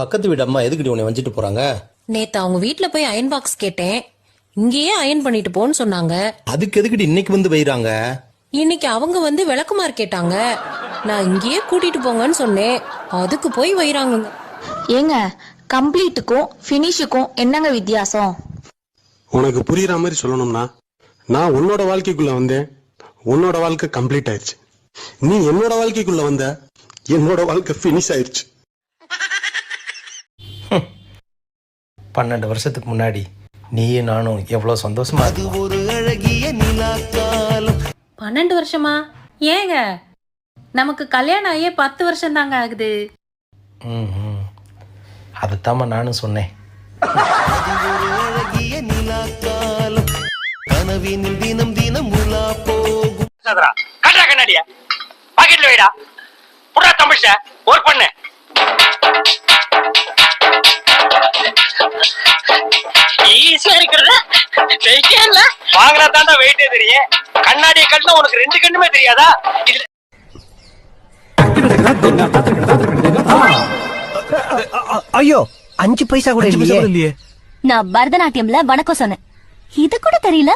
பக்கத்து வீடு அம்மா எதுக்குடி உன்னை வஞ்சிட்டு போறாங்க? நேத்து அவங்க வீட்ல போய் அயன் பாக்ஸ் கேட்டேன், இங்கேயே அயன் பண்ணிட்டு போன்னு சொன்னாங்க. அதுக்கு எதுக்குடி இன்னைக்கு வந்து வைறாங்க? இன்னைக்கு அவங்க வந்து விளக்குமாறு கேட்டாங்க, நான் இங்கேயே கூட்டிட்டு போங்கன்னு சொன்னேன், அதுக்கு போய் வைறாங்க. ஏங்க, கம்ப்ளீட்டுக்கும் ஃபினிஷுக்கும் என்னங்க வித்தியாசம்? உனக்கு புரியுற மாதிரி சொல்லணும்னா, நான் உன்னோட வாழ்க்கைக்குள்ள வந்தேன், உன்னோட வாழ்க்கை கம்ப்ளீட் ஆயிடுச்சு. நீ என்னோட வாழ்க்கைக்குள்ள வந்த, என்னோட வாழ்க்கை ஃபினிஷ் ஆயிடுச்சு. 12 வருஷத்துக்கு முன்னாடி நீயும் நானும் எவ்வளவு சந்தோஷமா அது ஒரு அழகிய நிலாக்காலம். 12 வருஷமா? ஏங்க, நமக்கு கல்யாணம் ஆகியே 10 வருஷம் தாங்க ஆகுது. அதுதாம்மா நானும் சொன்னேன். கனவினில் தினம் தினம் உலா போகும். கட்டா கண்ணாடியா பாக்கெட்ல வைடா, புறா தமிழ்ச்ச ஒர்க் பண்ணு. ஈஸியா இருக்கிறது வாங்கினா தாண்டா வெயிட்டே தெரியும். கண்ணாடியை கட்டினா உனக்கு 2 கண்ணுமே தெரியாதா? ஐயோ, 5 பைசா கூட இல்லையே. நான் பரதநாட்டியம்ல வணக்கம் சொன்னேன், இது கூட தெரியல.